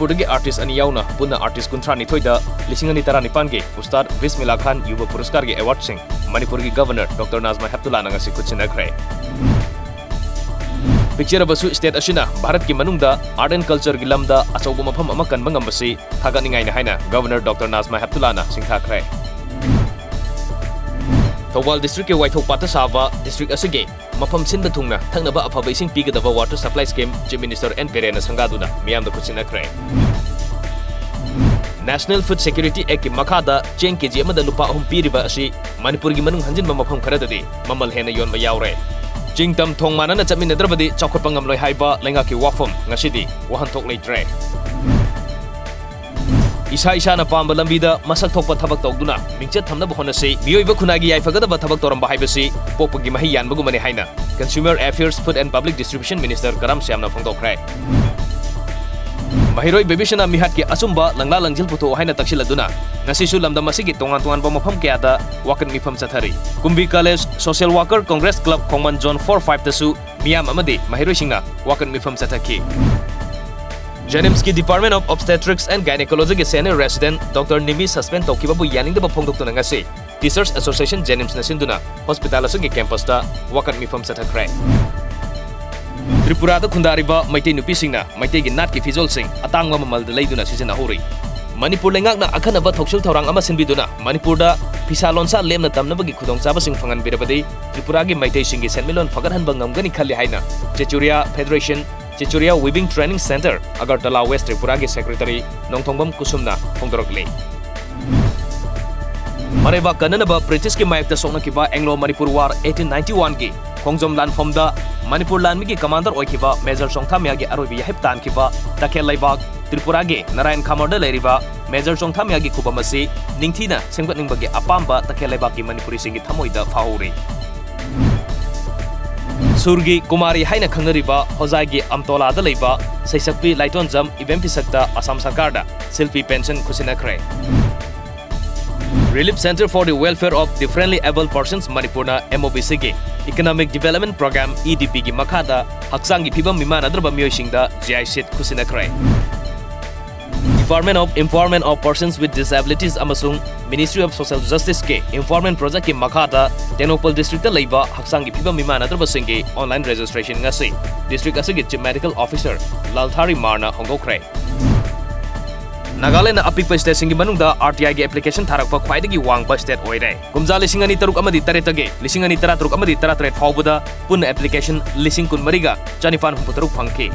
Manipuri artist ani yauna punna artist kuntra ni thoida lising ani tara nipan ge Ustad Bismillah Khan Yuba Puruskar ge award sing Manipuri Governor Dr. Nazma Heptullah nanga si kuchina kre. Picture basu state asina Bharat ki manungda art and culture gi lamda achauba mafam ama kanba ngambasi thaganingai na haina Governor Dr. Nazma Heptullah na singtha kre. Thawal district ke Waithok Pata Sava district asige mafam sinba thungna thangnaba afaba ising pigadaba water supply scheme Chief Minister N Perena sangaduna miyam da kuchina kre. National Food Security Act ki makhada cheng kg amada lupa ahum piriba asi Manipur gi manung hanjin mafam kharadadi mamal hena yon ba yaure. Jingtam thong manana chaminadrabadi chawkhotpa ngamloi haiba lenga ki wafam ngasidi wahanthok leitre. Isa na pamba lambida masak thokpa thabak tawduna mingchet thamnaba honasi miyoiba khunagi yaifagadaba thabak toramba haibasi pokpagi mahi yanbagumani haina Consumer Affairs Food and Public Distribution Minister Karam Syamna phongdokre. Mahiroi bebishana mihat ki asumba langla langjil puto haina taksiladuna ngasisu lamdam masigi tongan ba mafam kayada wakan mifam chathari Kumbi College Social Worker Congress Club Khongman Zone 45 tasu miyam amadi mahiroi singna wakan mifam chathaki. Jennings ki Department of Obstetrics and Gynecology ki senior resident Dr. Nimi suspend tokibabu yaningda phongdoktuna ngasi Teachers Association Jennings na sinduna hospital asagi campus ta wakan mifam chathakre. Tripura da khundariba maitei nupi singna maitei gi nat ki fizol sing atangwa mamal da leiduna sijina hori Manipur lengak na akhanaba thoksil thorang ama sinbiduna Manipur da pisa lonsa lemna tamnaba gi khudong chaba sing phangan birabadi Tripura gi maitei singi senmilon fagarhan bangamgani khalli haina Chechuria Federation Chechuria Weaving Training Center Agartala West Tripura gi secretary Nongthongbam Kusumna phongdorokle Mareba kananaba British ki mayakta sokna kiba Anglo Manipur War 1891 gi Khongjom Lanfom da Manipur Lanmi ki commander oikiba Major Chongthamya gi aroibi yahip tan kiba Takhel Laibak Tripura gi Narayan Khamorda leiriba Major Chongthamya gi khubamasi ningthina sengbatningba gi apamba Takhel Laibak ki Manipuri singi thamoida phahuri Surgi Kumari haina khangnariba Hozai gi Amtola da leiba Saisakpi Laiton Jam Event Pisakta Assam Sarkar da Selfie pension khusina kre Relief Center for the Welfare of Differently Able Persons Manipurna MOBC gi Economic Development Program EDP gi makhada haksang gi phibam mimanadraba miyoisingda GI sheet khusina kre Department of Empowerment of Persons with Disabilities amasung Ministry of Social Justice ke Empowerment Project ki makhada Tenopal District ta leiba haksang gi phibam mimanadraba singi online registration ngasi District asigi Chief Medical Officer Lalthari Marna hongokre Nagaland na apikpa state singi manungda RTI gi application tharakpa khwaidagi wangpa state oire kumja lising ani taruk amadi taretage lising ani tara taruk amadi tara tret fawbuda pun application lising kun mariga chanifan humputaruk phangki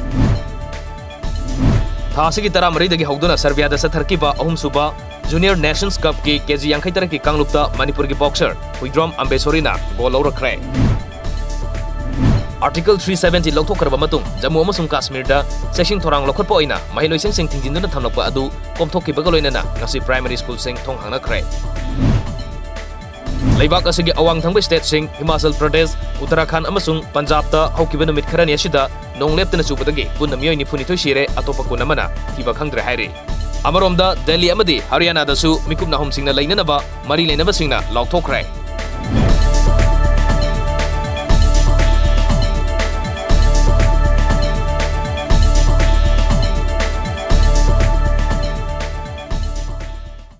thasigi tara maridagi hawduna Serbia da satharkiba ahumsuba Junior Nations Cup ki kg yankhai tara ki kanglupta Manipur gi boxer Huidrom Ambesorina gol lawrakre Article 370 lawthokkarba matung Jammu amasung Kashmir da section thorang lokhotpa oina mahiloi sing thingjinduna thamlakpa adu komthokkibaga loinana ngasi primary school sing thong hangnakre Leibak asigi awang thangba state sing Himachal Pradesh Uttarakhand amasung Punjab ta haukiba numit kharani asida nongleptana chubadagi punna miyoi nifunithoi sire atopa kunamana thiba khangdre hairi Amaromda Delhi amadi Haryana dasu mikupna hom singna leinanaba mari leinaba singna lawthokre